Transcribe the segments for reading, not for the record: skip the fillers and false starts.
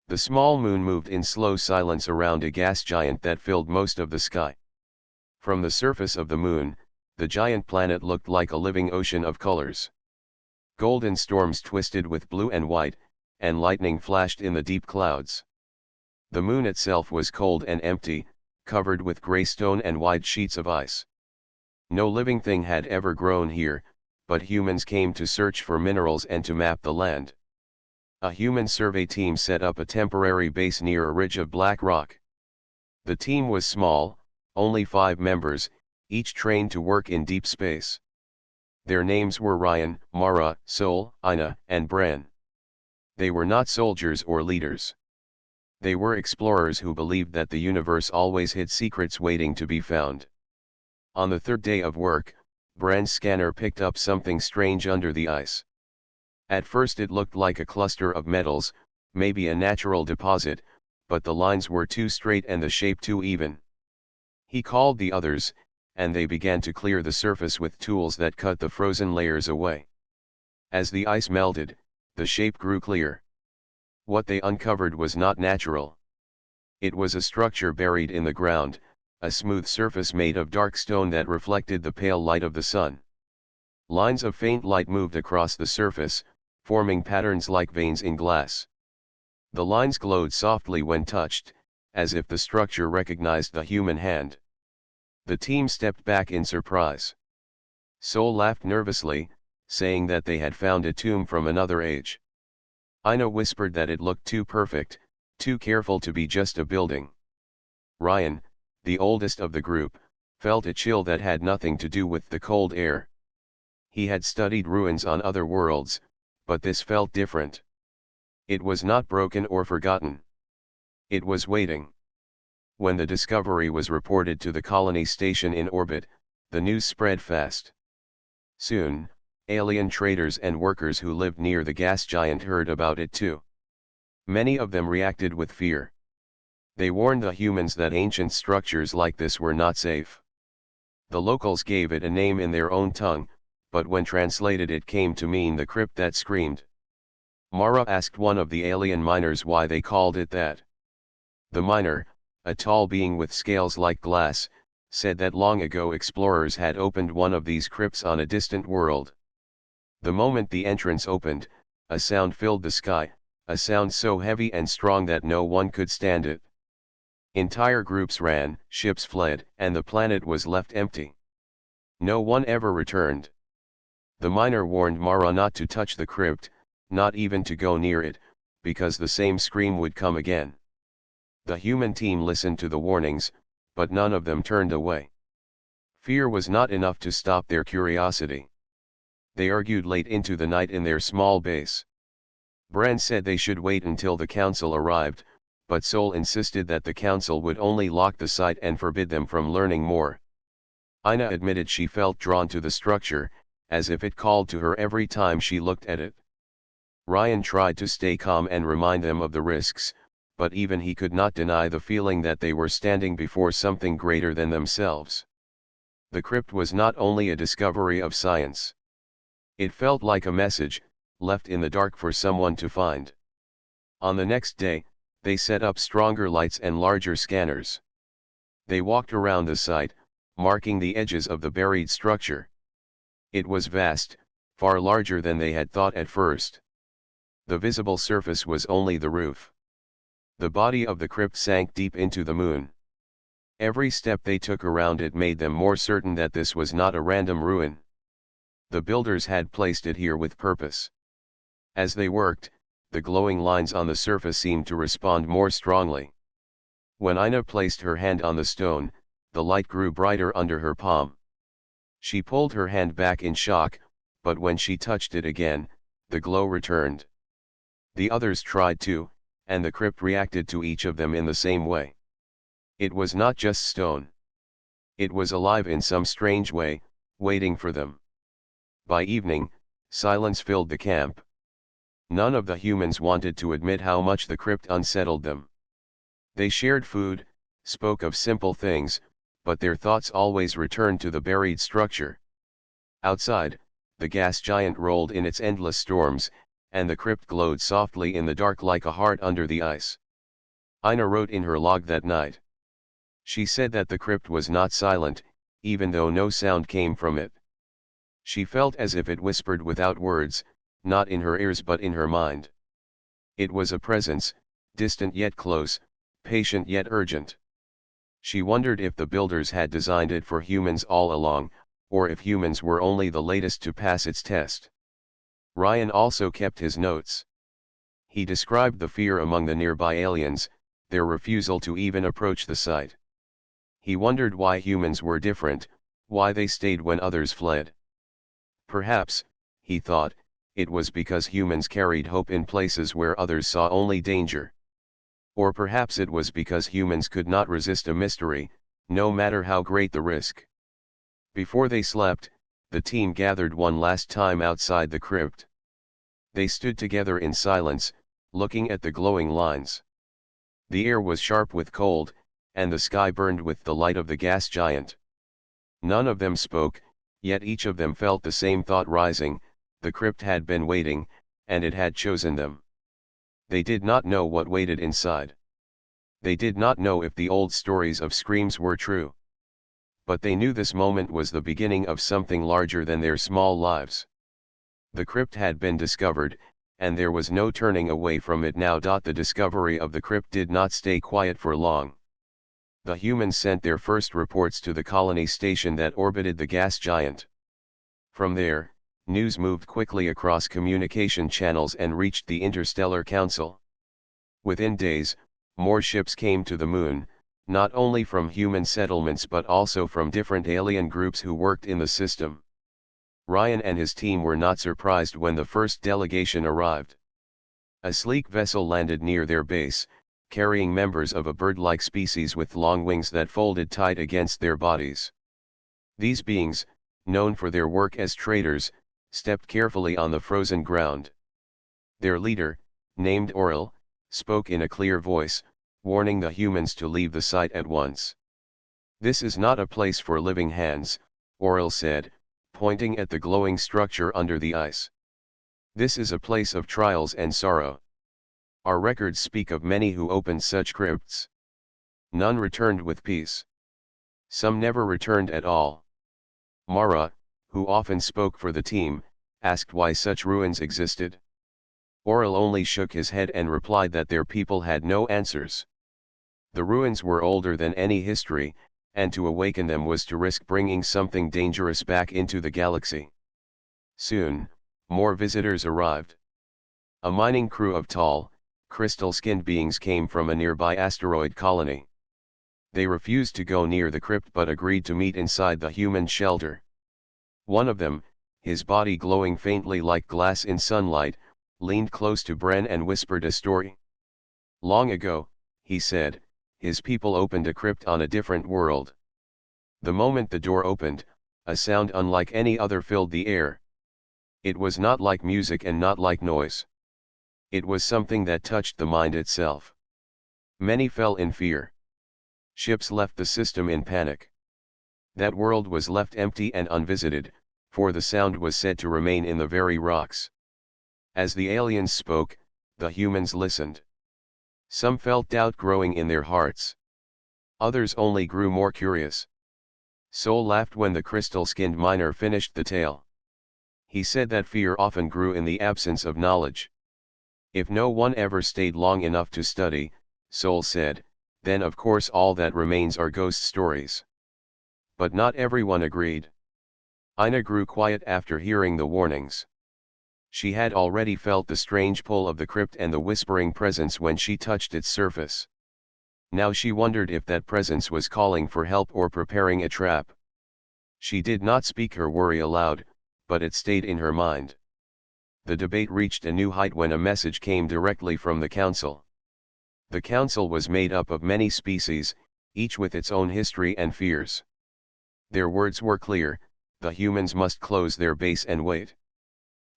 The small moon moved in slow silence around a gas giant that filled most of the sky. From the surface of the moon, the giant planet looked like a living ocean of colors. Golden storms twisted with blue and white, and lightning flashed in the deep clouds. The moon itself was cold and empty, covered with gray stone and wide sheets of ice. No living thing had ever grown here, but humans came to search for minerals and to map the land. A human survey team set up a temporary base near a ridge of black rock. The team was small, only 5 members, each trained to work in deep space. Their names were Ryan, Mara, Sol, Ina, and Bren. They were not soldiers or leaders. They were explorers who believed that the universe always hid secrets waiting to be found. On the 3rd day of work, Bren's scanner picked up something strange under the ice. At first it looked like a cluster of metals, maybe a natural deposit, but the lines were too straight and the shape too even. He called the others, and they began to clear the surface with tools that cut the frozen layers away. As the ice melted, the shape grew clear. What they uncovered was not natural. It was a structure buried in the ground, a smooth surface made of dark stone that reflected the pale light of the sun. Lines of faint light moved across the surface, forming patterns like veins in glass. The lines glowed softly when touched, as if the structure recognized the human hand. The team stepped back in surprise. Sol laughed nervously, saying that they had found a tomb from another age. Ina whispered that it looked too perfect, too careful to be just a building. Ryan, the oldest of the group, felt a chill that had nothing to do with the cold air. He had studied ruins on other worlds, but this felt different. It was not broken or forgotten. It was waiting. When the discovery was reported to the colony station in orbit, the news spread fast. Soon, alien traders and workers who lived near the gas giant heard about it too. Many of them reacted with fear. They warned the humans that ancient structures like this were not safe. The locals gave it a name in their own tongue, but when translated it came to mean the crypt that screamed. Mara asked one of the alien miners why they called it that. The miner, a tall being with scales like glass, said that long ago explorers had opened one of these crypts on a distant world. The moment the entrance opened, a sound filled the sky, a sound so heavy and strong that no one could stand it. Entire groups ran, ships fled, and the planet was left empty. No one ever returned. The miner warned Mara not to touch the crypt, not even to go near it, because the same scream would come again. The human team listened to the warnings, but none of them turned away. Fear was not enough to stop their curiosity. They argued late into the night in their small base. Bren said they should wait until the council arrived, but Sol insisted that the council would only lock the site and forbid them from learning more. Ina admitted she felt drawn to the structure, as if it called to her every time she looked at it. Ryan tried to stay calm and remind them of the risks, but even he could not deny the feeling that they were standing before something greater than themselves. The crypt was not only a discovery of science. It felt like a message, left in the dark for someone to find. On the next day, they set up stronger lights and larger scanners. They walked around the site, marking the edges of the buried structure. It was vast, far larger than they had thought at first. The visible surface was only the roof. The body of the crypt sank deep into the moon. Every step they took around it made them more certain that this was not a random ruin. The builders had placed it here with purpose. As they worked, the glowing lines on the surface seemed to respond more strongly. When Ina placed her hand on the stone, the light grew brighter under her palm. She pulled her hand back in shock, but when she touched it again, the glow returned. The others tried to, and the crypt reacted to each of them in the same way. It was not just stone. It was alive in some strange way, waiting for them. By evening, silence filled the camp. None of the humans wanted to admit how much the crypt unsettled them. They shared food, spoke of simple things, but their thoughts always returned to the buried structure. Outside, the gas giant rolled in its endless storms, and the crypt glowed softly in the dark like a heart under the ice. Ina wrote in her log that night. She said that the crypt was not silent, even though no sound came from it. She felt as if it whispered without words, not in her ears but in her mind. It was a presence, distant yet close, patient yet urgent. She wondered if the builders had designed it for humans all along, or if humans were only the latest to pass its test. Ryan also kept his notes. He described the fear among the nearby aliens, their refusal to even approach the site. He wondered why humans were different, why they stayed when others fled. Perhaps, he thought, it was because humans carried hope in places where others saw only danger. Or perhaps it was because humans could not resist a mystery, no matter how great the risk. Before they slept, the team gathered one last time outside the crypt. They stood together in silence, looking at the glowing lines. The air was sharp with cold, and the sky burned with the light of the gas giant. None of them spoke, yet each of them felt the same thought rising: the crypt had been waiting, and it had chosen them. They did not know what waited inside. They did not know if the old stories of screams were true. But they knew this moment was the beginning of something larger than their small lives. The crypt had been discovered, and there was no turning away from it now. The discovery of the crypt did not stay quiet for long. The humans sent their first reports to the colony station that orbited the gas giant. From there, news moved quickly across communication channels and reached the Interstellar Council. Within days, more ships came to the moon, not only from human settlements but also from different alien groups who worked in the system. Ryan and his team were not surprised when the first delegation arrived. A sleek vessel landed near their base, carrying members of a bird-like species with long wings that folded tight against their bodies. These beings, known for their work as traders, stepped carefully on the frozen ground. Their leader, named Aurel, spoke in a clear voice, warning the humans to leave the site at once. "This is not a place for living hands," Aurel said, pointing at the glowing structure under the ice. "This is a place of trials and sorrow. Our records speak of many who opened such crypts. None returned with peace. Some never returned at all." Mara, who often spoke for the team, asked why such ruins existed. Aurel only shook his head and replied that their people had no answers. The ruins were older than any history, and to awaken them was to risk bringing something dangerous back into the galaxy. Soon, more visitors arrived. A mining crew of tall, crystal-skinned beings came from a nearby asteroid colony. They refused to go near the crypt but agreed to meet inside the human shelter. One of them, his body glowing faintly like glass in sunlight, leaned close to Bren and whispered a story. "Long ago," he said, "his people opened a crypt on a different world. The moment the door opened, a sound unlike any other filled the air. It was not like music and not like noise. It was something that touched the mind itself. Many fell in fear. Ships left the system in panic. That world was left empty and unvisited, for the sound was said to remain in the very rocks." As the aliens spoke, the humans listened. Some felt doubt growing in their hearts. Others only grew more curious. Sol laughed when the crystal-skinned miner finished the tale. He said that fear often grew in the absence of knowledge. "If no one ever stayed long enough to study," Sol said, "then of course all that remains are ghost stories." But not everyone agreed. Ina grew quiet after hearing the warnings. She had already felt the strange pull of the crypt and the whispering presence when she touched its surface. Now she wondered if that presence was calling for help or preparing a trap. She did not speak her worry aloud, but it stayed in her mind. The debate reached a new height when a message came directly from the council. The council was made up of many species, each with its own history and fears. Their words were clear: the humans must close their base and wait.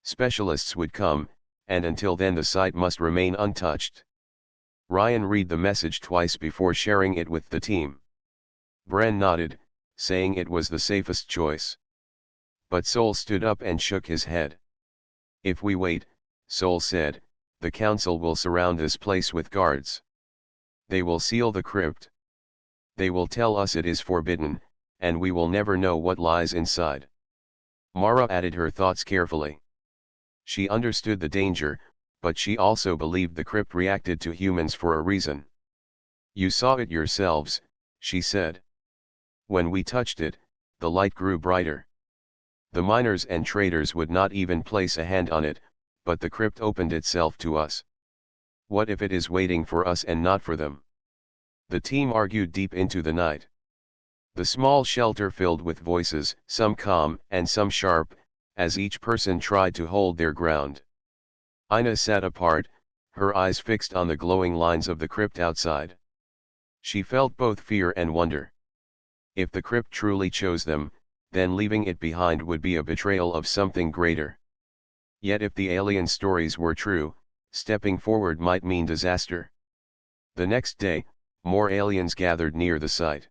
Specialists would come, and until then the site must remain untouched. Ryan read the message twice before sharing it with the team. Bren nodded, saying it was the safest choice. But Sol stood up and shook his head. "If we wait, Sol said, the council will surround this place with guards. They will seal the crypt. They will tell us it is forbidden, and we will never know what lies inside. Mara added her thoughts carefully. She understood the danger, but she also believed the crypt reacted to humans for a reason. You saw it yourselves, she said. When we touched it, the light grew brighter. The miners and traders would not even place a hand on it, but the crypt opened itself to us. What if it is waiting for us and not for them? The team argued deep into the night. The small shelter filled with voices, some calm and some sharp, as each person tried to hold their ground. Ina sat apart, her eyes fixed on the glowing lines of the crypt outside. She felt both fear and wonder. If the crypt truly chose them, then leaving it behind would be a betrayal of something greater. Yet if the alien stories were true, stepping forward might mean disaster. The next day, more aliens gathered near the site.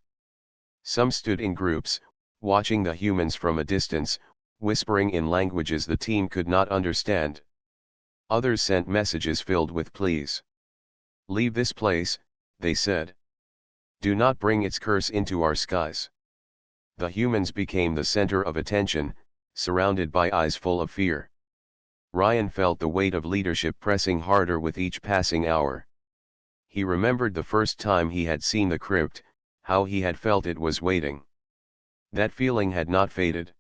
Some stood in groups, watching the humans from a distance, whispering in languages the team could not understand. Others sent messages filled with pleas. Leave this place, they said. Do not bring its curse into our skies. The humans became the center of attention, surrounded by eyes full of fear. Ryan felt the weight of leadership pressing harder with each passing hour. He remembered the first time he had seen the crypt, how he had felt it was waiting. That feeling had not faded.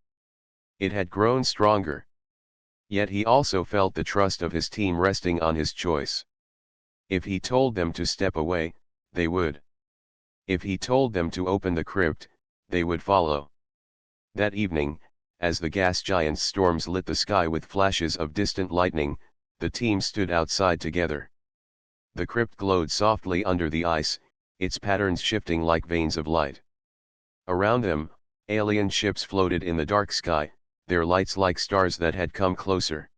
It had grown stronger. Yet he also felt the trust of his team resting on his choice. If he told them to step away, they would. If he told them to open the crypt, they would follow. That evening, as the gas giant's storms lit the sky with flashes of distant lightning, the team stood outside together. The crypt glowed softly under the ice, its patterns shifting like veins of light. Around them, alien ships floated in the dark sky, their lights like stars that had come closer.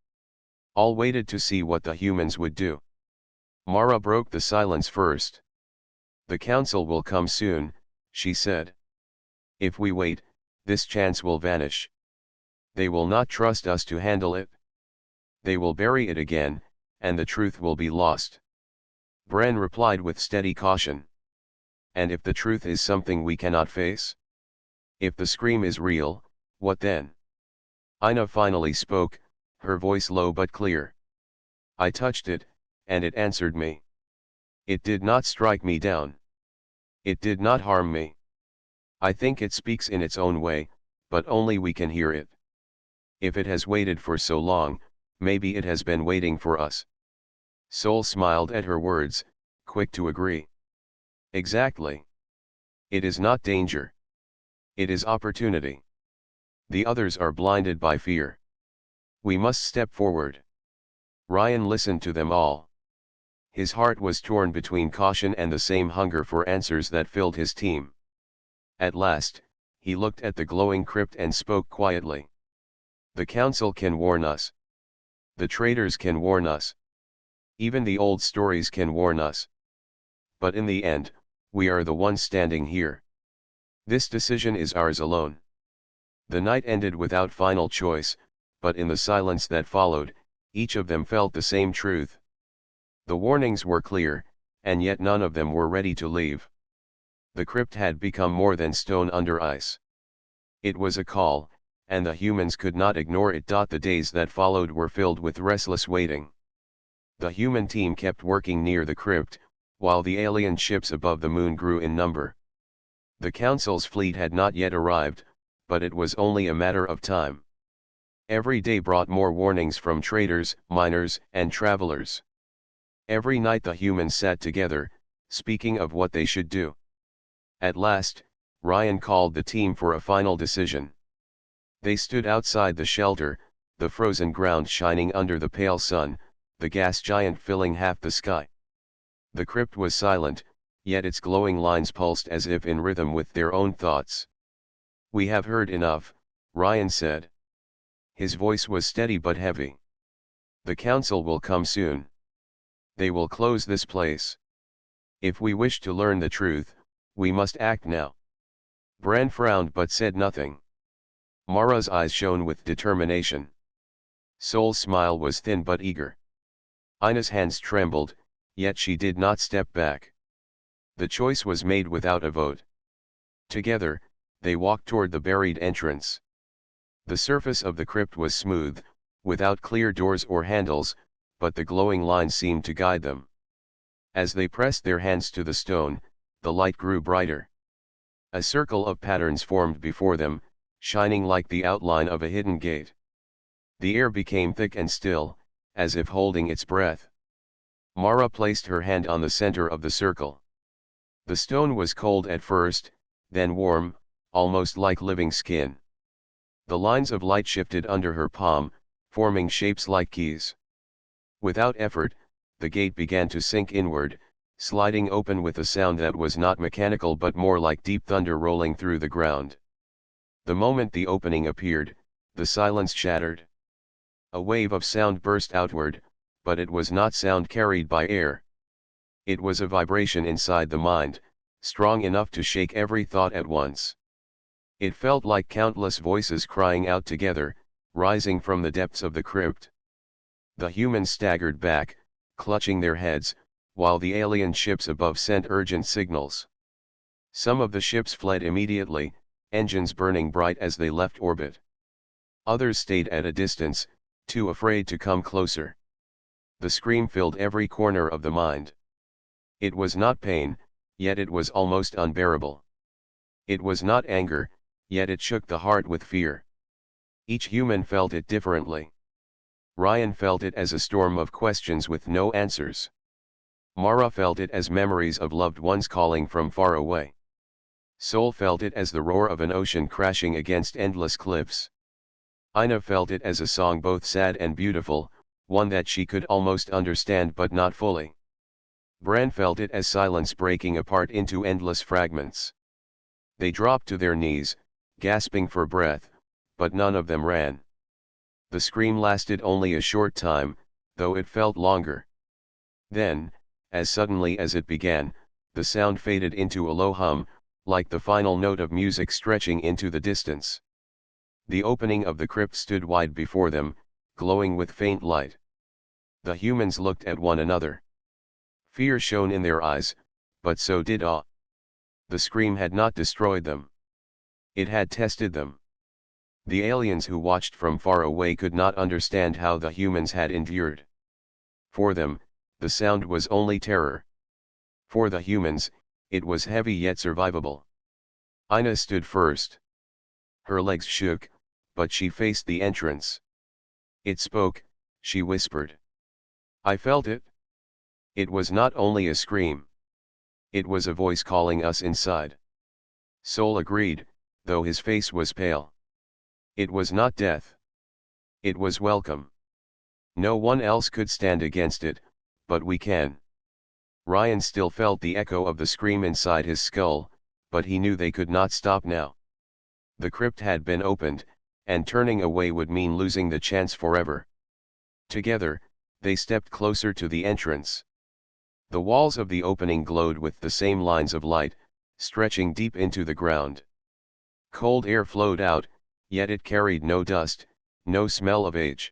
All waited to see what the humans would do. Mara broke the silence first. The council will come soon, she said. If we wait, this chance will vanish. They will not trust us to handle it. They will bury it again, and the truth will be lost. Bren replied with steady caution. And if the truth is something we cannot face? If the scream is real, what then? Ina finally spoke, her voice low but clear. I touched it, and it answered me. It did not strike me down. It did not harm me. I think it speaks in its own way, but only we can hear it. If it has waited for so long, maybe it has been waiting for us. Sol smiled at her words, quick to agree. Exactly. It is not danger. It is opportunity. The others are blinded by fear. We must step forward. Ryan listened to them all. His heart was torn between caution and the same hunger for answers that filled his team. At last, he looked at the glowing crypt and spoke quietly. The council can warn us. The traders can warn us. Even the old stories can warn us. But in the end, we are the ones standing here. This decision is ours alone. The night ended without final choice, but in the silence that followed, each of them felt the same truth. The warnings were clear, and yet none of them were ready to leave. The crypt had become more than stone under ice. It was a call, and the humans could not ignore it. The days that followed were filled with restless waiting. The human team kept working near the crypt, while the alien ships above the moon grew in number. The council's fleet had not yet arrived, but it was only a matter of time. Every day brought more warnings from traders, miners, and travelers. Every night the humans sat together, speaking of what they should do. At last, Ryan called the team for a final decision. They stood outside the shelter, the frozen ground shining under the pale sun, the gas giant filling half the sky. The crypt was silent, yet its glowing lines pulsed as if in rhythm with their own thoughts. We have heard enough, Ryan said. His voice was steady but heavy. The council will come soon. They will close this place. If we wish to learn the truth, we must act now. Bran frowned but said nothing. Mara's eyes shone with determination. Sol's smile was thin but eager. Ina's hands trembled, yet she did not step back. The choice was made without a vote. Together, they walked toward the buried entrance. The surface of the crypt was smooth, without clear doors or handles, but the glowing lines seemed to guide them. As they pressed their hands to the stone, the light grew brighter. A circle of patterns formed before them, shining like the outline of a hidden gate. The air became thick and still, as if holding its breath. Mara placed her hand on the center of the circle. The stone was cold at first, then warm, almost like living skin. The lines of light shifted under her palm, forming shapes like keys. Without effort, the gate began to sink inward, sliding open with a sound that was not mechanical but more like deep thunder rolling through the ground. The moment the opening appeared, the silence shattered. A wave of sound burst outward, but it was not sound carried by air. It was a vibration inside the mind, strong enough to shake every thought at once. It felt like countless voices crying out together, rising from the depths of the crypt. The humans staggered back, clutching their heads, while the alien ships above sent urgent signals. Some of the ships fled immediately, engines burning bright as they left orbit. Others stayed at a distance, too afraid to come closer. The scream filled every corner of the mind. It was not pain, yet it was almost unbearable. It was not anger, yet it shook the heart with fear. Each human felt it differently. Ryan felt it as a storm of questions with no answers. Mara felt it as memories of loved ones calling from far away. Sol felt it as the roar of an ocean crashing against endless cliffs. Ina felt it as a song both sad and beautiful, one that she could almost understand but not fully. Bran felt it as silence breaking apart into endless fragments. They dropped to their knees, gasping for breath, but none of them ran. The scream lasted only a short time, though it felt longer. Then, as suddenly as it began, the sound faded into a low hum, like the final note of music stretching into the distance. The opening of the crypt stood wide before them, glowing with faint light. The humans looked at one another. Fear shone in their eyes, but so did awe. The scream had not destroyed them. It had tested them. The aliens who watched from far away could not understand how the humans had endured. For them, the sound was only terror. For the humans, it was heavy yet survivable. Ina stood first. Her legs shook, but she faced the entrance. It spoke, she whispered. I felt it. It was not only a scream. It was a voice calling us inside. Sol agreed, though his face was pale. It was not death. It was welcome. No one else could stand against it, but we can. Ryan still felt the echo of the scream inside his skull, but he knew they could not stop now. The crypt had been opened, and turning away would mean losing the chance forever. Together, they stepped closer to the entrance. The walls of the opening glowed with the same lines of light, stretching deep into the ground. Cold air flowed out, yet it carried no dust, no smell of age.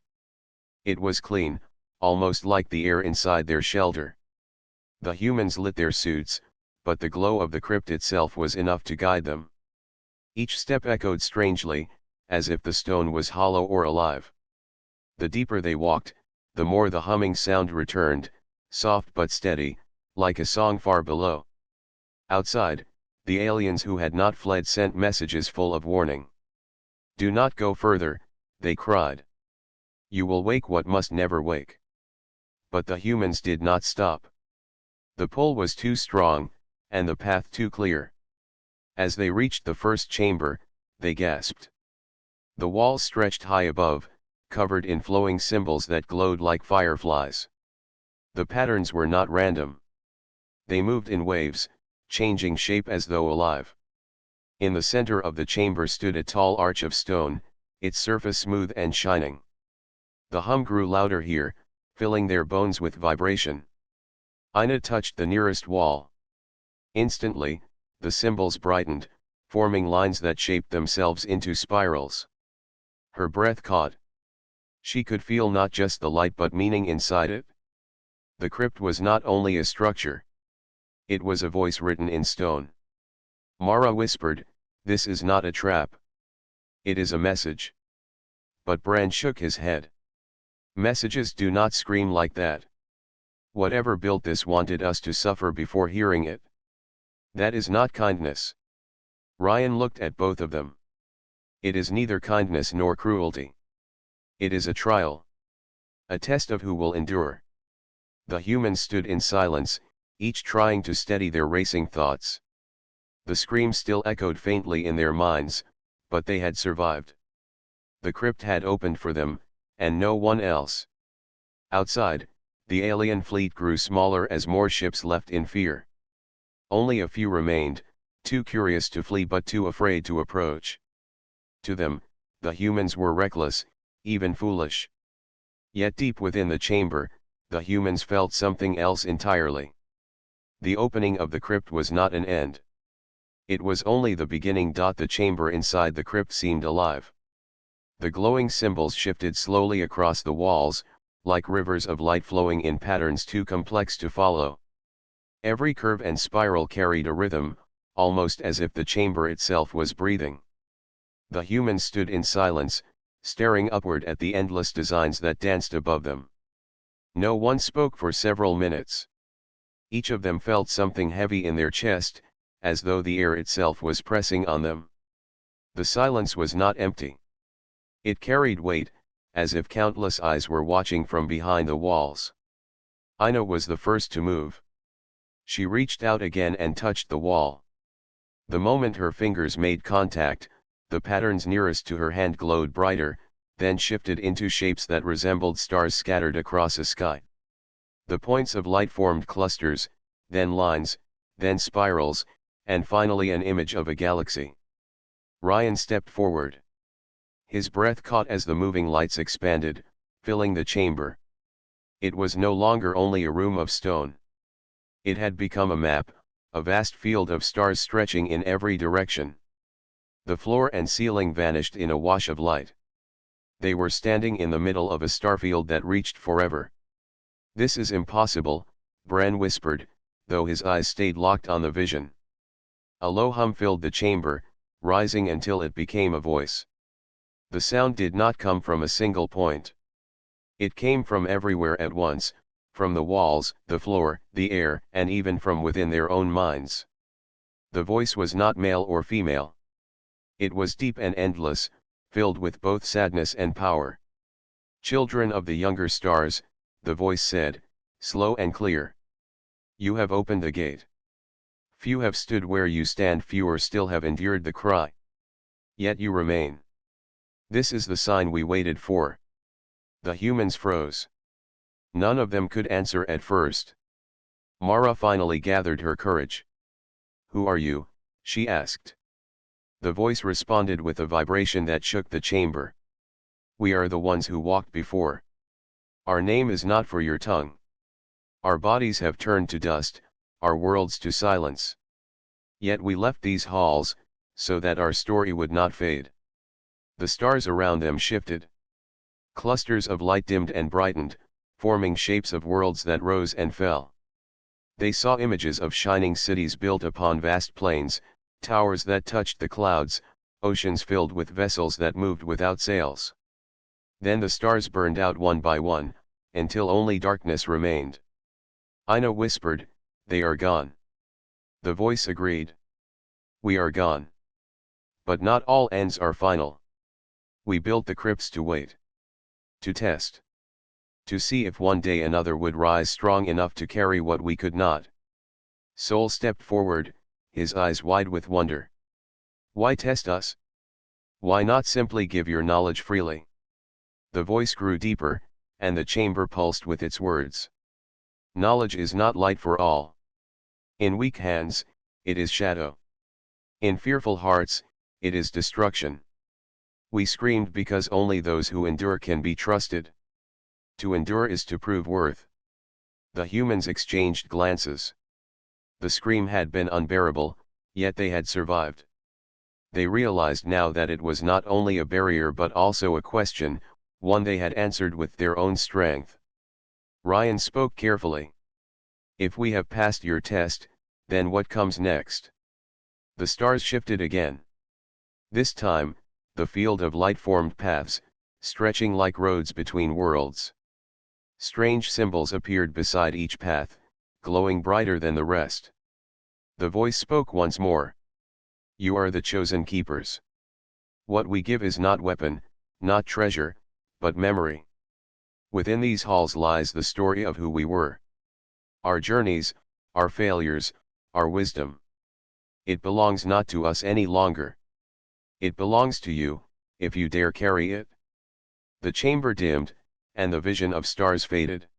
It was clean, almost like the air inside their shelter. The humans lit their suits, but the glow of the crypt itself was enough to guide them. Each step echoed strangely, as if the stone was hollow or alive. The deeper they walked, the more the humming sound returned, soft but steady, like a song far below. Outside, the aliens who had not fled sent messages full of warning. Do not go further, they cried. You will wake what must never wake. But the humans did not stop. The pull was too strong, and the path too clear. As they reached the first chamber, they gasped. The walls stretched high above, covered in flowing symbols that glowed like fireflies. The patterns were not random. They moved in waves, changing shape as though alive. In the center of the chamber stood a tall arch of stone, its surface smooth and shining. The hum grew louder here, filling their bones with vibration. Ina touched the nearest wall. Instantly, the symbols brightened, forming lines that shaped themselves into spirals. Her breath caught. She could feel not just the light but meaning inside it. The crypt was not only a structure. It was a voice written in stone. Mara whispered, "This is not a trap. It is a message." But Bran shook his head. "Messages do not scream like that. Whatever built this wanted us to suffer before hearing it. That is not kindness." Ryan looked at both of them. "It is neither kindness nor cruelty. It is a trial. A test of who will endure." The humans stood in silence, each trying to steady their racing thoughts. The scream still echoed faintly in their minds, but they had survived. The crypt had opened for them, and no one else. Outside, the alien fleet grew smaller as more ships left in fear. Only a few remained, too curious to flee but too afraid to approach. To them, the humans were reckless, even foolish. Yet deep within the chamber, the humans felt something else entirely. The opening of the crypt was not an end. It was only the beginning. The chamber inside the crypt seemed alive. The glowing symbols shifted slowly across the walls, like rivers of light flowing in patterns too complex to follow. Every curve and spiral carried a rhythm, almost as if the chamber itself was breathing. The humans stood in silence, staring upward at the endless designs that danced above them. No one spoke for several minutes. Each of them felt something heavy in their chest, as though the air itself was pressing on them. The silence was not empty. It carried weight, as if countless eyes were watching from behind the walls. Ina was the first to move. She reached out again and touched the wall. The moment her fingers made contact, the patterns nearest to her hand glowed brighter, then shifted into shapes that resembled stars scattered across a sky. The points of light formed clusters, then lines, then spirals, and finally an image of a galaxy. Ryan stepped forward. His breath caught as the moving lights expanded, filling the chamber. It was no longer only a room of stone. It had become a map, a vast field of stars stretching in every direction. The floor and ceiling vanished in a wash of light. They were standing in the middle of a starfield that reached forever. "This is impossible," Bran whispered, though his eyes stayed locked on the vision. A low hum filled the chamber, rising until it became a voice. The sound did not come from a single point. It came from everywhere at once, from the walls, the floor, the air, and even from within their own minds. The voice was not male or female. It was deep and endless, filled with both sadness and power. "Children of the younger stars," the voice said, slow and clear. "You have opened the gate. Few have stood where you stand, fewer still have endured the cry. Yet you remain. This is the sign we waited for." The humans froze. None of them could answer at first. Mara finally gathered her courage. "Who are you?" she asked. The voice responded with a vibration that shook the chamber. "We are the ones who walked before. Our name is not for your tongue. Our bodies have turned to dust, our worlds to silence. Yet we left these halls, so that our story would not fade." The stars around them shifted. Clusters of light dimmed and brightened, forming shapes of worlds that rose and fell. They saw images of shining cities built upon vast plains, towers that touched the clouds, oceans filled with vessels that moved without sails. Then the stars burned out one by one, until only darkness remained. Ina whispered, "They are gone." The voice agreed. "We are gone. But not all ends are final. We built the crypts to wait. To test. To see if one day another would rise strong enough to carry what we could not." Sol stepped forward, his eyes wide with wonder. "Why test us? Why not simply give your knowledge freely?" The voice grew deeper, and the chamber pulsed with its words. "Knowledge is not light for all. In weak hands, it is shadow. In fearful hearts, it is destruction. We screamed because only those who endure can be trusted. To endure is to prove worth." The humans exchanged glances. The scream had been unbearable, yet they had survived. They realized now that it was not only a barrier but also a question, one they had answered with their own strength. Ryan spoke carefully. If we have passed your test, then what comes next? The stars shifted again. This time, the field of light formed paths, stretching like roads between worlds. Strange symbols appeared beside each path, glowing brighter than the rest. The voice spoke once more. You are the chosen keepers. What we give is not weapon, not treasure, but memory. Within these halls lies the story of who we were. Our journeys, our failures, our wisdom. It belongs not to us any longer. It belongs to you, if you dare carry it. The chamber dimmed, and the vision of stars faded.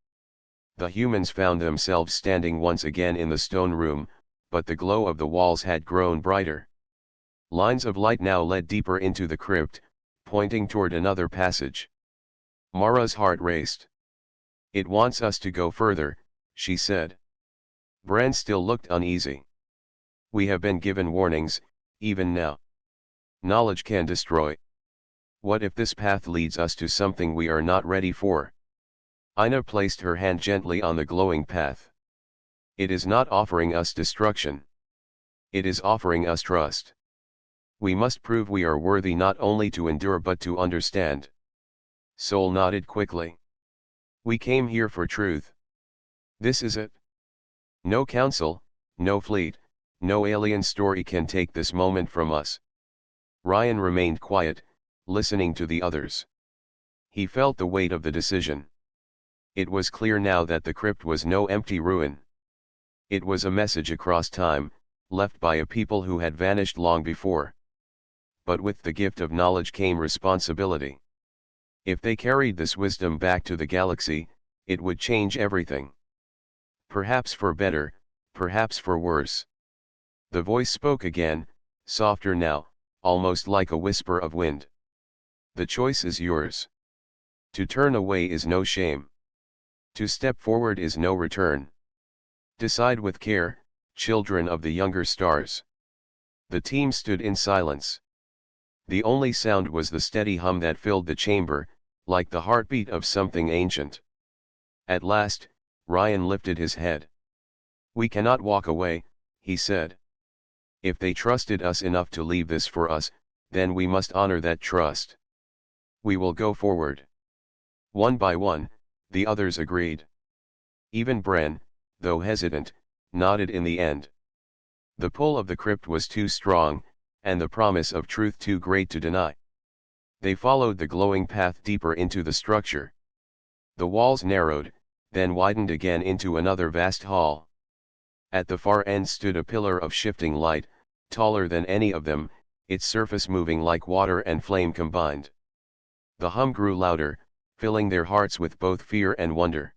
The humans found themselves standing once again in the stone room, but the glow of the walls had grown brighter. Lines of light now led deeper into the crypt, pointing toward another passage. Mara's heart raced. It wants us to go further, she said. Bran still looked uneasy. We have been given warnings, even now. Knowledge can destroy. What if this path leads us to something we are not ready for? Ina placed her hand gently on the glowing path. It is not offering us destruction. It is offering us trust. We must prove we are worthy not only to endure but to understand. Sol nodded quickly. We came here for truth. This is it. No council, no fleet, no alien story can take this moment from us. Ryan remained quiet, listening to the others. He felt the weight of the decision. It was clear now that the crypt was no empty ruin. It was a message across time, left by a people who had vanished long before. But with the gift of knowledge came responsibility. If they carried this wisdom back to the galaxy, it would change everything. Perhaps for better, perhaps for worse. The voice spoke again, softer now, almost like a whisper of wind. The choice is yours. To turn away is no shame. To step forward is no return. Decide with care, children of the younger stars. The team stood in silence. The only sound was the steady hum that filled the chamber, like the heartbeat of something ancient. At last, Ryan lifted his head. We cannot walk away, he said. If they trusted us enough to leave this for us, then we must honor that trust. We will go forward. One by one, the others agreed. Even Bran, though hesitant, nodded in the end. The pull of the crypt was too strong, and the promise of truth too great to deny. They followed the glowing path deeper into the structure. The walls narrowed, then widened again into another vast hall. At the far end stood a pillar of shifting light, taller than any of them, its surface moving like water and flame combined. The hum grew louder, filling their hearts with both fear and wonder.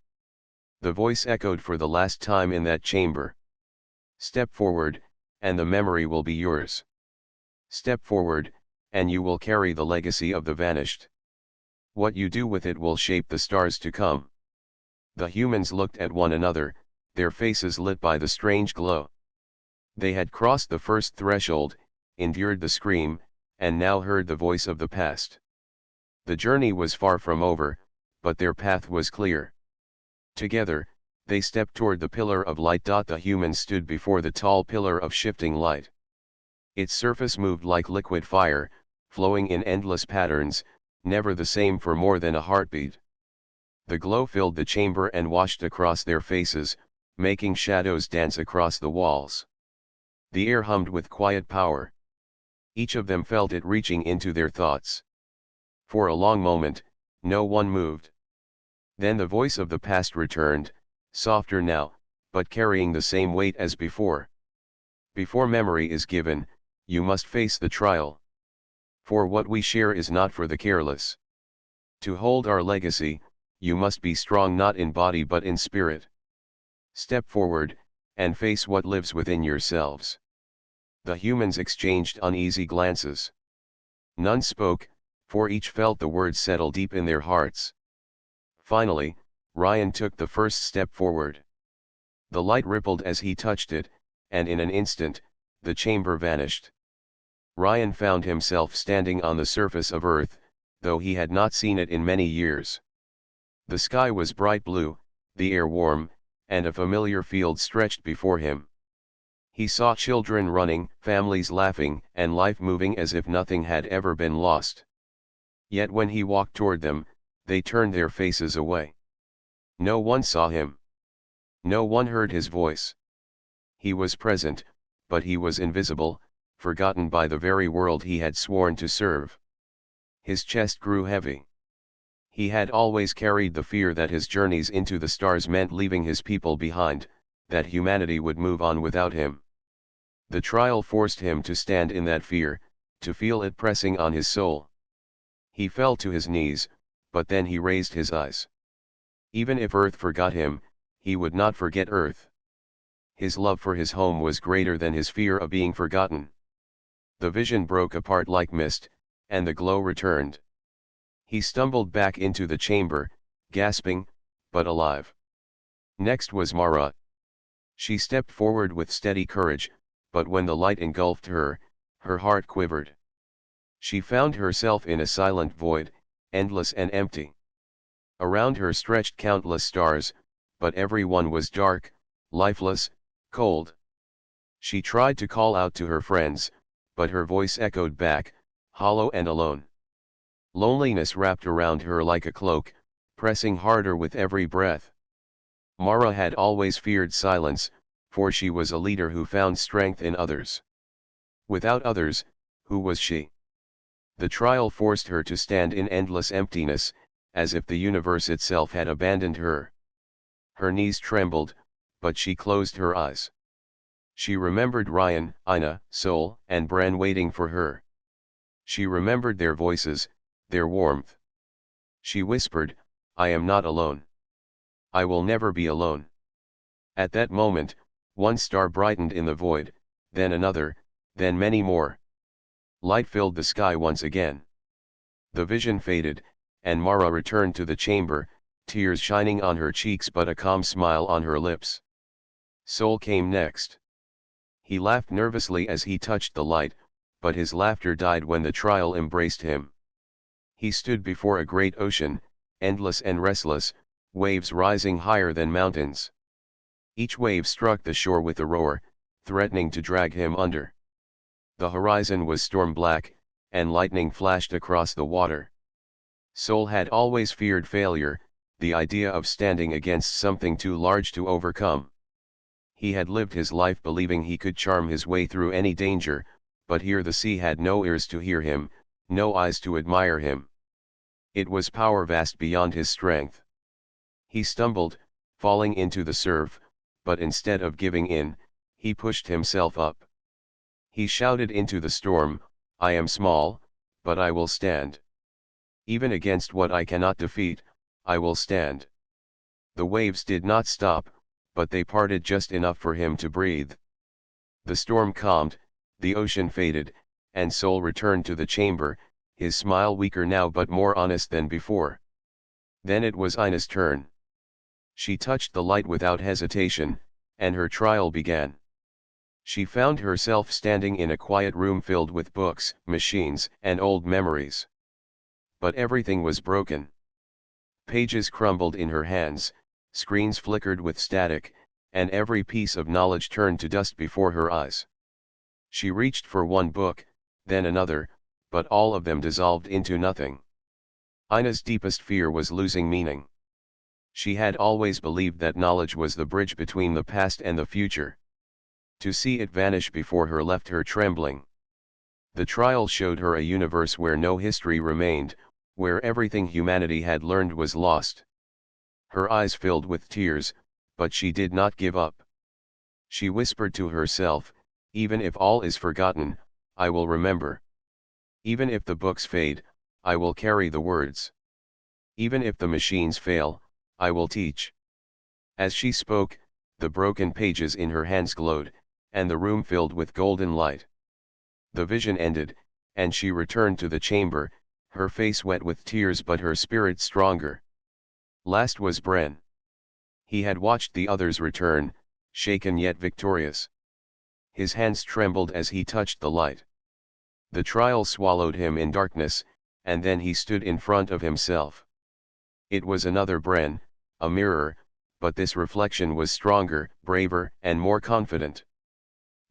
The voice echoed for the last time in that chamber. Step forward, and the memory will be yours. Step forward, and you will carry the legacy of the vanished. What you do with it will shape the stars to come. The humans looked at one another, their faces lit by the strange glow. They had crossed the first threshold, endured the scream, and now heard the voice of the past. The journey was far from over, but their path was clear. Together, they stepped toward the pillar of light. The humans stood before the tall pillar of shifting light. Its surface moved like liquid fire, flowing in endless patterns, never the same for more than a heartbeat. The glow filled the chamber and washed across their faces, making shadows dance across the walls. The air hummed with quiet power. Each of them felt it reaching into their thoughts. For a long moment, no one moved. Then the voice of the past returned, softer now, but carrying the same weight as before. Before memory is given, you must face the trial. For what we share is not for the careless. To hold our legacy, you must be strong not in body but in spirit. Step forward, and face what lives within yourselves. The humans exchanged uneasy glances. None spoke, for each felt the words settle deep in their hearts. Finally, Ryan took the first step forward. The light rippled as he touched it, and in an instant, the chamber vanished. Ryan found himself standing on the surface of Earth, though he had not seen it in many years. The sky was bright blue, the air warm, and a familiar field stretched before him. He saw children running, families laughing, and life moving as if nothing had ever been lost. Yet when he walked toward them, they turned their faces away. No one saw him. No one heard his voice. He was present, but he was invisible, forgotten by the very world he had sworn to serve. His chest grew heavy. He had always carried the fear that his journeys into the stars meant leaving his people behind, that humanity would move on without him. The trial forced him to stand in that fear, to feel it pressing on his soul. He fell to his knees, but then he raised his eyes. Even if Earth forgot him, he would not forget Earth. His love for his home was greater than his fear of being forgotten. The vision broke apart like mist, and the glow returned. He stumbled back into the chamber, gasping, but alive. Next was Mara. She stepped forward with steady courage, but when the light engulfed her, her heart quivered. She found herself in a silent void, endless and empty. Around her stretched countless stars, but every one was dark, lifeless, cold. She tried to call out to her friends, but her voice echoed back, hollow and alone. Loneliness wrapped around her like a cloak, pressing harder with every breath. Mara had always feared silence, for she was a leader who found strength in others. Without others, who was she? The trial forced her to stand in endless emptiness, as if the universe itself had abandoned her. Her knees trembled, but she closed her eyes. She remembered Ryan, Ina, Sol, and Bran waiting for her. She remembered their voices, their warmth. She whispered, "I am not alone. I will never be alone." At that moment, one star brightened in the void, then another, then many more. Light filled the sky once again. The vision faded, and Mara returned to the chamber, tears shining on her cheeks but a calm smile on her lips. Sol came next. He laughed nervously as he touched the light, but his laughter died when the trial embraced him. He stood before a great ocean, endless and restless, waves rising higher than mountains. Each wave struck the shore with a roar, threatening to drag him under. The horizon was storm-black, and lightning flashed across the water. Sol had always feared failure, the idea of standing against something too large to overcome. He had lived his life believing he could charm his way through any danger, but here the sea had no ears to hear him, no eyes to admire him. It was power vast beyond his strength. He stumbled, falling into the surf, but instead of giving in, he pushed himself up. He shouted into the storm, "I am small, but I will stand. Even against what I cannot defeat, I will stand." The waves did not stop, but they parted just enough for him to breathe. The storm calmed, the ocean faded, and Sol returned to the chamber, his smile weaker now but more honest than before. Then it was Ina's turn. She touched the light without hesitation, and her trial began. She found herself standing in a quiet room filled with books, machines, and old memories. But everything was broken. Pages crumbled in her hands, screens flickered with static, and every piece of knowledge turned to dust before her eyes. She reached for one book, then another, but all of them dissolved into nothing. Ina's deepest fear was losing meaning. She had always believed that knowledge was the bridge between the past and the future. To see it vanish before her left her trembling. The trial showed her a universe where no history remained, where everything humanity had learned was lost. Her eyes filled with tears, but she did not give up. She whispered to herself, "Even if all is forgotten, I will remember. Even if the books fade, I will carry the words. Even if the machines fail, I will teach." As she spoke, the broken pages in her hands glowed, and the room filled with golden light. The vision ended, and she returned to the chamber, her face wet with tears but her spirit stronger. Last was Bren. He had watched the others return, shaken yet victorious. His hands trembled as he touched the light. The trial swallowed him in darkness, and then he stood in front of himself. It was another Bren, a mirror, but this reflection was stronger, braver, and more confident.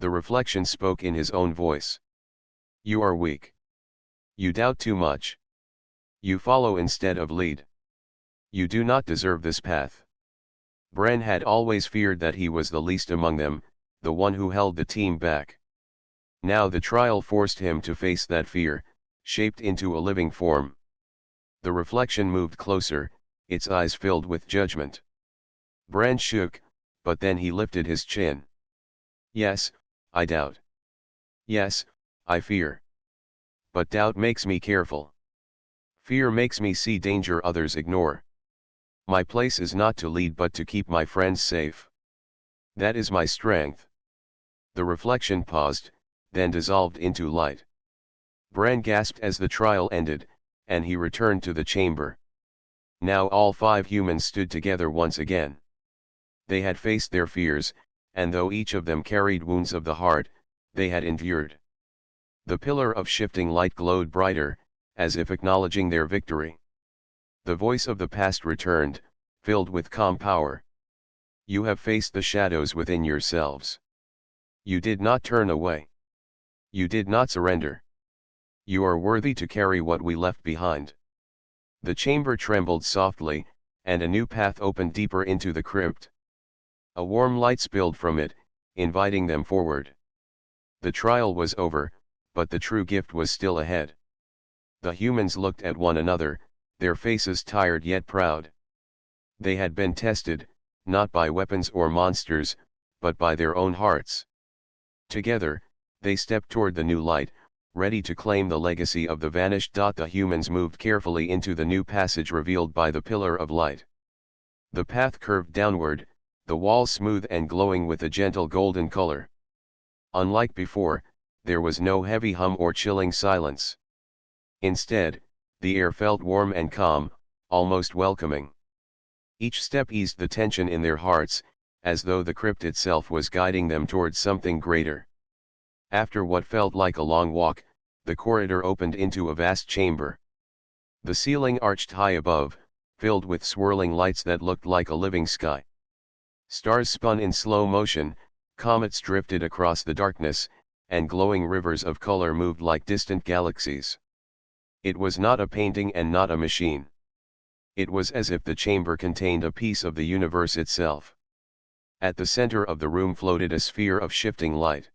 The reflection spoke in his own voice. You are weak. You doubt too much. You follow instead of lead. You do not deserve this path. Bran had always feared that he was the least among them, the one who held the team back. Now the trial forced him to face that fear, shaped into a living form. The reflection moved closer, its eyes filled with judgment. Bran shook, but then he lifted his chin. Yes, I doubt. Yes, I fear. But doubt makes me careful. Fear makes me see danger others ignore. My place is not to lead but to keep my friends safe. That is my strength. The reflection paused, then dissolved into light. Bran gasped as the trial ended, and he returned to the chamber. Now all 5 humans stood together once again. They had faced their fears, and though each of them carried wounds of the heart, they had endured. The pillar of shifting light glowed brighter, as if acknowledging their victory. The voice of the past returned, filled with calm power. You have faced the shadows within yourselves. You did not turn away. You did not surrender. You are worthy to carry what we left behind. The chamber trembled softly, and a new path opened deeper into the crypt. A warm light spilled from it, inviting them forward. The trial was over, but the true gift was still ahead. The humans looked at one another, their faces tired yet proud. They had been tested, not by weapons or monsters, but by their own hearts. Together, they stepped toward the new light, ready to claim the legacy of the vanished. The humans moved carefully into the new passage revealed by the pillar of light. The path curved downward, the walls smooth and glowing with a gentle golden color. Unlike before, there was no heavy hum or chilling silence. Instead, the air felt warm and calm, almost welcoming. Each step eased the tension in their hearts, as though the crypt itself was guiding them towards something greater. After what felt like a long walk, the corridor opened into a vast chamber. The ceiling arched high above, filled with swirling lights that looked like a living sky. Stars spun in slow motion, comets drifted across the darkness, and glowing rivers of color moved like distant galaxies. It was not a painting and not a machine. It was as if the chamber contained a piece of the universe itself. At the center of the room floated a sphere of shifting light.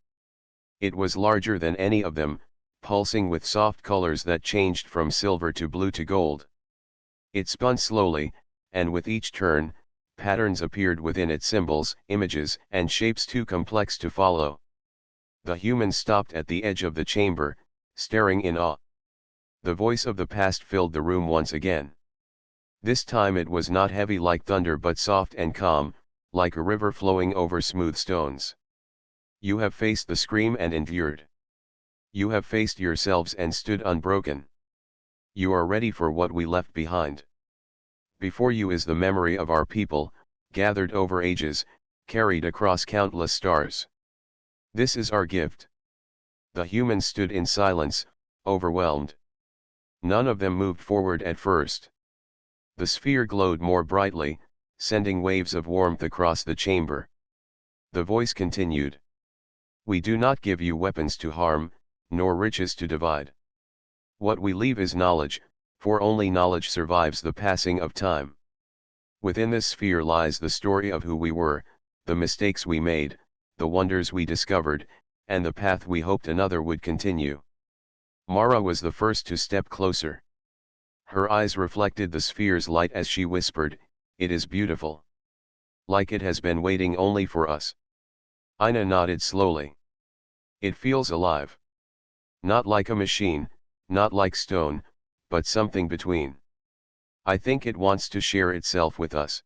It was larger than any of them, pulsing with soft colors that changed from silver to blue to gold. It spun slowly, and with each turn, patterns appeared within it, symbols, images, and shapes too complex to follow. The humans stopped at the edge of the chamber, staring in awe. The voice of the past filled the room once again. This time it was not heavy like thunder but soft and calm, like a river flowing over smooth stones. You have faced the scream and endured. You have faced yourselves and stood unbroken. You are ready for what we left behind. Before you is the memory of our people, gathered over ages, carried across countless stars. This is our gift. The humans stood in silence, overwhelmed. None of them moved forward at first. The sphere glowed more brightly, sending waves of warmth across the chamber. The voice continued. We do not give you weapons to harm, nor riches to divide. What we leave is knowledge, for only knowledge survives the passing of time. Within this sphere lies the story of who we were, the mistakes we made, the wonders we discovered, and the path we hoped another would continue. Mara was the first to step closer. Her eyes reflected the sphere's light as she whispered, "It is beautiful. Like it has been waiting only for us." Ina nodded slowly. It feels alive. Not like a machine, not like stone, but something between. I think it wants to share itself with us.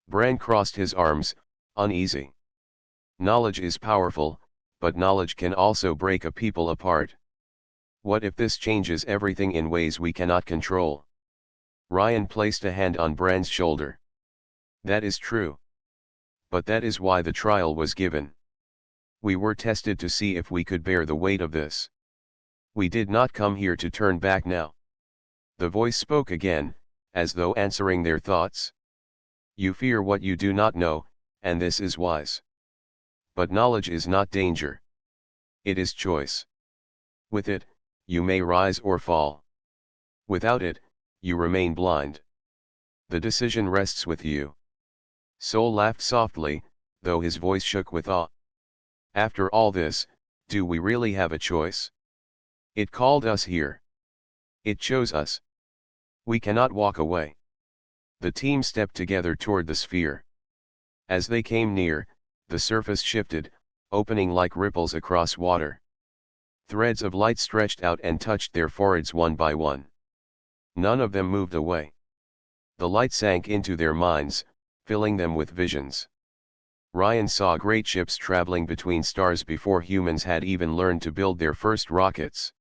Bran crossed his arms, uneasy. Knowledge is powerful, but knowledge can also break a people apart. What if this changes everything in ways we cannot control? Ryan placed a hand on Bran's shoulder. That is true. But that is why the trial was given. We were tested to see if we could bear the weight of this. We did not come here to turn back now. The voice spoke again, as though answering their thoughts. You fear what you do not know, and this is wise. But knowledge is not danger. It is choice. With it, you may rise or fall. Without it, you remain blind. The decision rests with you. Soul laughed softly, though his voice shook with awe. After all this, do we really have a choice? It called us here. It chose us. We cannot walk away. The team stepped together toward the sphere. As they came near, the surface shifted, opening like ripples across water. Threads of light stretched out and touched their foreheads one by one. None of them moved away. The light sank into their minds, filling them with visions. Ryan saw great ships traveling between stars before humans had even learned to build their first rockets.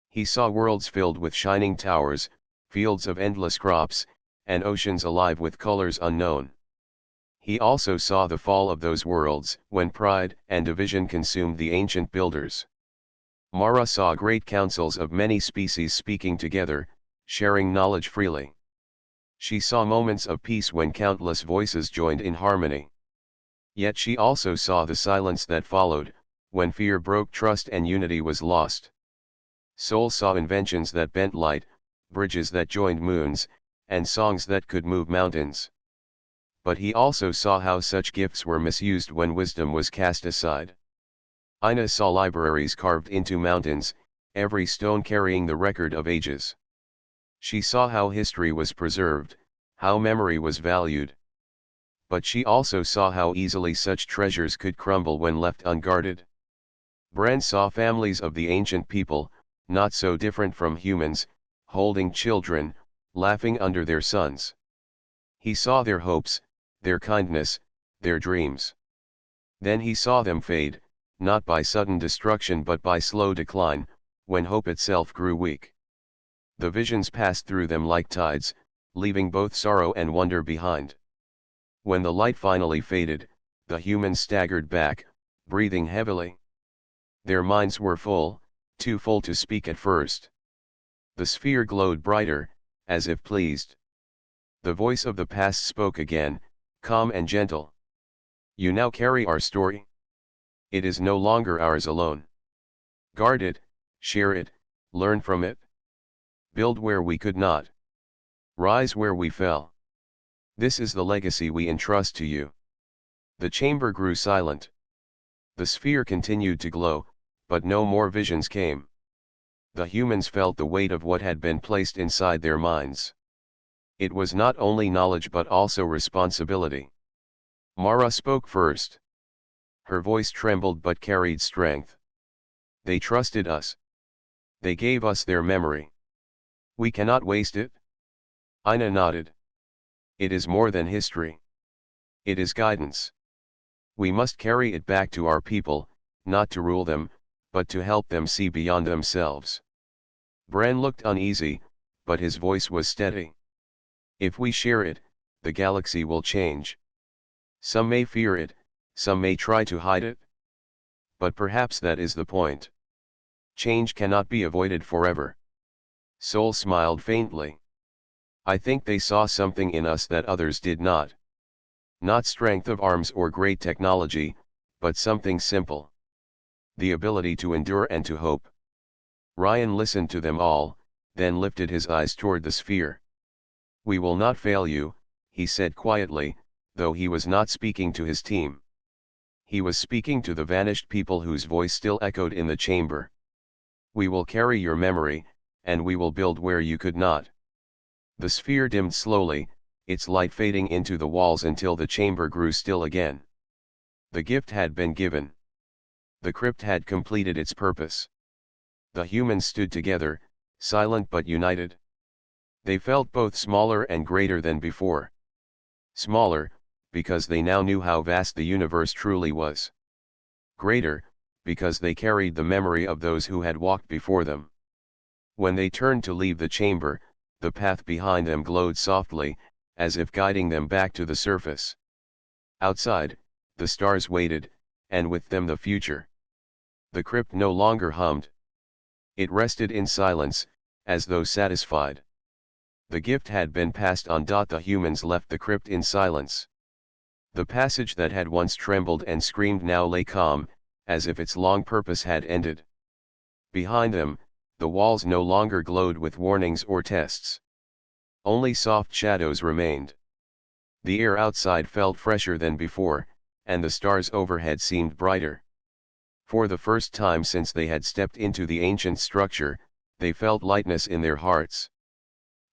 He saw worlds filled with shining towers, fields of endless crops, and oceans alive with colors unknown. He also saw the fall of those worlds, when pride and division consumed the ancient builders. Mara saw great councils of many species speaking together, sharing knowledge freely. She saw moments of peace when countless voices joined in harmony. Yet she also saw the silence that followed, when fear broke trust and unity was lost. Soul saw inventions that bent light, bridges that joined moons, and songs that could move mountains. But he also saw how such gifts were misused when wisdom was cast aside. Ina saw libraries carved into mountains, every stone carrying the record of ages. She saw how history was preserved, how memory was valued. But she also saw how easily such treasures could crumble when left unguarded. Bran saw families of the ancient people, not so different from humans, holding children, laughing under their sons. He saw their hopes, their kindness, their dreams. Then he saw them fade, not by sudden destruction but by slow decline, when hope itself grew weak. The visions passed through them like tides, leaving both sorrow and wonder behind. When the light finally faded, the humans staggered back, breathing heavily. Their minds were full, too full to speak at first. The sphere glowed brighter, as if pleased. The voice of the past spoke again, calm and gentle. You now carry our story. It is no longer ours alone. Guard it, share it, learn from it. Build where we could not. Rise where we fell. This is the legacy we entrust to you. The chamber grew silent. The sphere continued to glow, but no more visions came. The humans felt the weight of what had been placed inside their minds. It was not only knowledge but also responsibility. Mara spoke first. Her voice trembled but carried strength. They trusted us. They gave us their memory. We cannot waste it. Ina nodded. It is more than history. It is guidance. We must carry it back to our people, not to rule them, but to help them see beyond themselves. Bran looked uneasy, but his voice was steady. If we share it, the galaxy will change. Some may fear it, some may try to hide it. But perhaps that is the point. Change cannot be avoided forever. Soul smiled faintly. I think they saw something in us that others did not. Not strength of arms or great technology, but something simple. The ability to endure and to hope. Ryan listened to them all, then lifted his eyes toward the sphere. We will not fail you, he said quietly, though he was not speaking to his team. He was speaking to the vanished people whose voice still echoed in the chamber. We will carry your memory, and we will build where you could not. The sphere dimmed slowly, its light fading into the walls until the chamber grew still again. The gift had been given. The crypt had completed its purpose. The humans stood together, silent but united. They felt both smaller and greater than before. Smaller, because they now knew how vast the universe truly was. Greater, because they carried the memory of those who had walked before them. When they turned to leave the chamber, the path behind them glowed softly, as if guiding them back to the surface. Outside, the stars waited, and with them the future. The crypt no longer hummed. It rested in silence, as though satisfied. The gift had been passed on. The humans left the crypt in silence. The passage that had once trembled and screamed now lay calm, as if its long purpose had ended. Behind them, the walls no longer glowed with warnings or tests. Only soft shadows remained. The air outside felt fresher than before, and the stars overhead seemed brighter. For the first time since they had stepped into the ancient structure, they felt lightness in their hearts.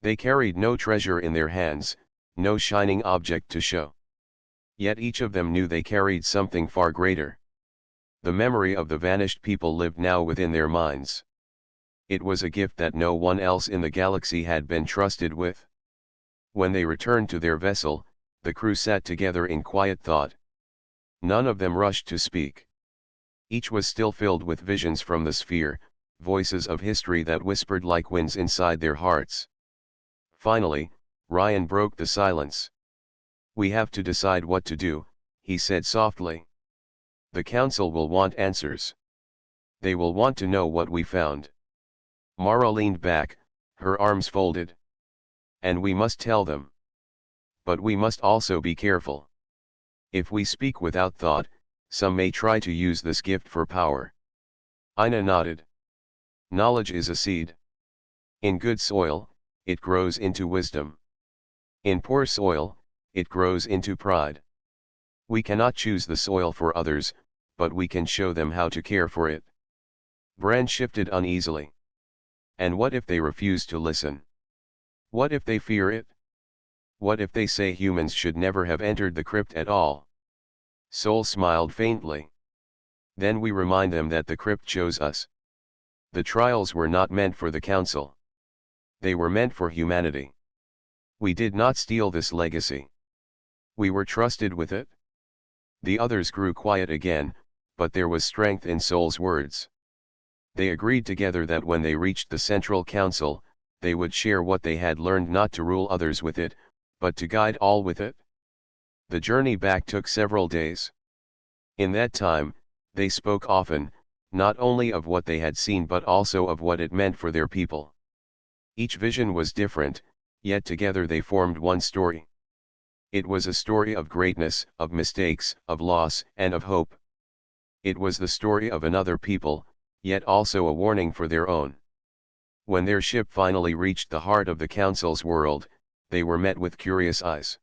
They carried no treasure in their hands, no shining object to show. Yet each of them knew they carried something far greater. The memory of the vanished people lived now within their minds. It was a gift that no one else in the galaxy had been trusted with. When they returned to their vessel, the crew sat together in quiet thought. None of them rushed to speak. Each was still filled with visions from the sphere, voices of history that whispered like winds inside their hearts. Finally, Ryan broke the silence. "We have to decide what to do," he said softly. "The council will want answers. They will want to know what we found." Mara leaned back, her arms folded. "And we must tell them. But we must also be careful. If we speak without thought, some may try to use this gift for power." Ina nodded. "Knowledge is a seed. In good soil, it grows into wisdom. In poor soil, it grows into pride. We cannot choose the soil for others, but we can show them how to care for it." Bran shifted uneasily. "And what if they refuse to listen? What if they fear it? What if they say humans should never have entered the crypt at all?" Sol smiled faintly. "Then we remind them that the crypt chose us. The trials were not meant for the council. They were meant for humanity. We did not steal this legacy. We were trusted with it." The others grew quiet again, but there was strength in Sol's words. They agreed together that when they reached the Central Council, they would share what they had learned, not to rule others with it, but to guide all with it. The journey back took several days. In that time, they spoke often, not only of what they had seen but also of what it meant for their people. Each vision was different, yet together they formed one story. It was a story of greatness, of mistakes, of loss, and of hope. It was the story of another people, yet also a warning for their own. When their ship finally reached the heart of the Council's world, they were met with curious eyes.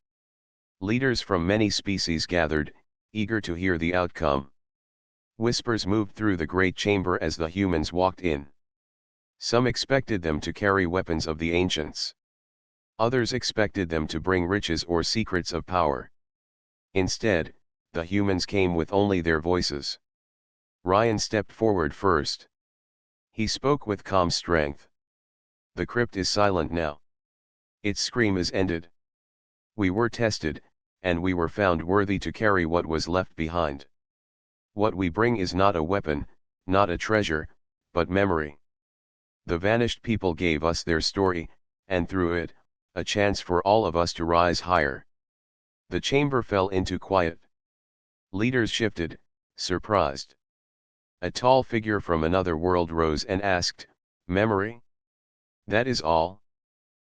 Leaders from many species gathered, eager to hear the outcome. Whispers moved through the great chamber as the humans walked in. Some expected them to carry weapons of the ancients. Others expected them to bring riches or secrets of power. Instead, the humans came with only their voices. Ryan stepped forward first. He spoke with calm strength. "The crypt is silent now. Its scream is ended. We were tested, and we were found worthy to carry what was left behind. What we bring is not a weapon, not a treasure, but memory. The vanished people gave us their story, and through it, a chance for all of us to rise higher." The chamber fell into quiet. Leaders shifted, surprised. A tall figure from another world rose and asked, "Memory? That is all?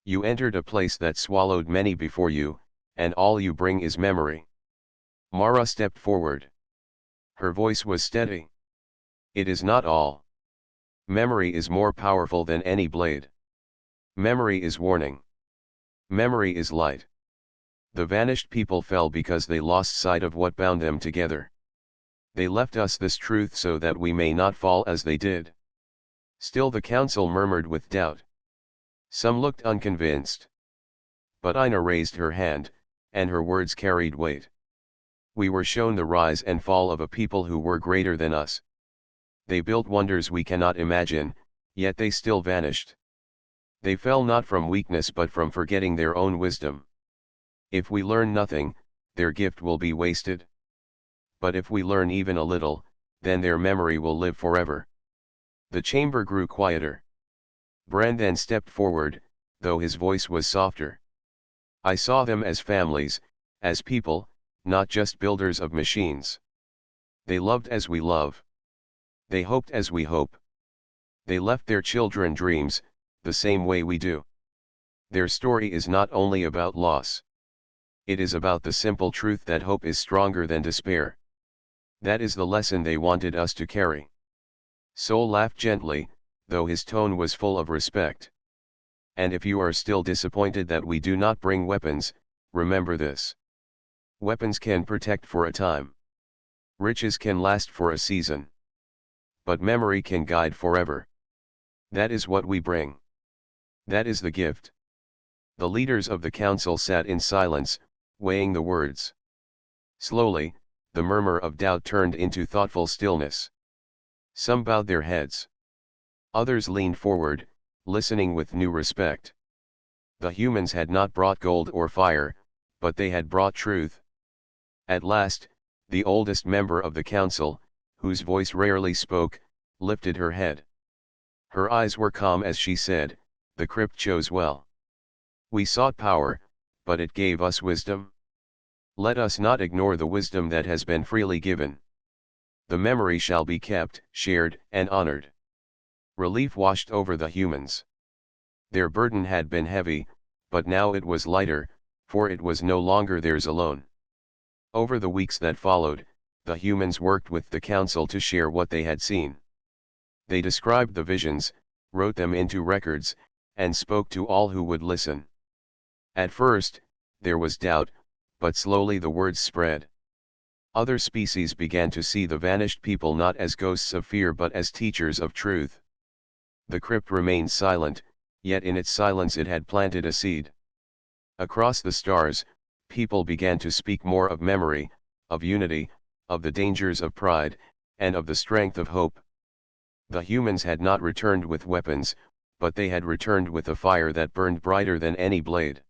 You entered a place that swallowed many before you, and all you bring is memory?" Mara stepped forward. Her voice was steady. "It is not all. Memory is more powerful than any blade. Memory is warning. Memory is light. The vanished people fell because they lost sight of what bound them together. They left us this truth so that we may not fall as they did." Still the council murmured with doubt. Some looked unconvinced. But Ina raised her hand, and her words carried weight. "We were shown the rise and fall of a people who were greater than us. They built wonders we cannot imagine, yet they still vanished. They fell not from weakness but from forgetting their own wisdom. If we learn nothing, their gift will be wasted. But if we learn even a little, then their memory will live forever." The chamber grew quieter. Bran then stepped forward, though his voice was softer. "I saw them as families, as people, not just builders of machines. They loved as we love. They hoped as we hope. They left their children dreams, the same way we do. Their story is not only about loss. It is about the simple truth that hope is stronger than despair. That is the lesson they wanted us to carry. Soul laughed gently, though his tone was full of respect. And if you are still disappointed that we do not bring weapons, remember this. Weapons can protect for a time. Riches can last for a season. But memory can guide forever. That is what we bring. That is the gift. The leaders of the council sat in silence, weighing the words. Slowly, the murmur of doubt turned into thoughtful stillness. Some bowed their heads. Others leaned forward, listening with new respect. The humans had not brought gold or fire, but they had brought truth. At last, the oldest member of the council, whose voice rarely spoke, lifted her head. Her eyes were calm as she said, "The crypt chose well. We sought power, but it gave us wisdom. Let us not ignore the wisdom that has been freely given. The memory shall be kept, shared, and honored." Relief washed over the humans. Their burden had been heavy, but now it was lighter, for it was no longer theirs alone. Over the weeks that followed, the humans worked with the council to share what they had seen. They described the visions, wrote them into records, and spoke to all who would listen. At first, there was doubt, but slowly the words spread. Other species began to see the vanished people not as ghosts of fear but as teachers of truth. The crypt remained silent, yet in its silence it had planted a seed. Across the stars, people began to speak more of memory, of unity, of the dangers of pride, and of the strength of hope. The humans had not returned with weapons, but they had returned with a fire that burned brighter than any blade.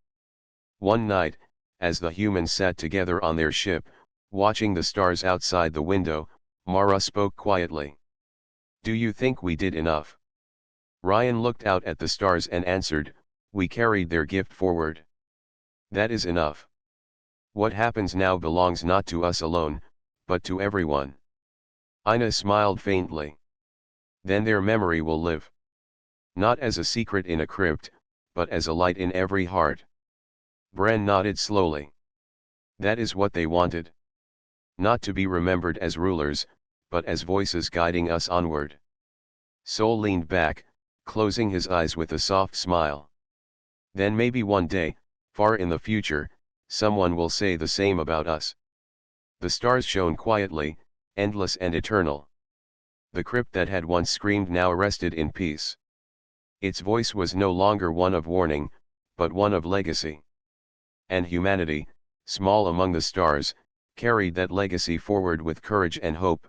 One night, as the humans sat together on their ship, watching the stars outside the window, Mara spoke quietly. "Do you think we did enough?" Ryan looked out at the stars and answered, "We carried their gift forward. That is enough. What happens now belongs not to us alone, but to everyone." Ina smiled faintly. "Then their memory will live. Not as a secret in a crypt, but as a light in every heart." Bren nodded slowly. "That is what they wanted. Not to be remembered as rulers, but as voices guiding us onward." Soul leaned back, closing his eyes with a soft smile. "Then maybe one day, far in the future, someone will say the same about us." The stars shone quietly, endless and eternal. The crypt that had once screamed now rested in peace. Its voice was no longer one of warning, but one of legacy. And humanity, small among the stars, carried that legacy forward with courage and hope.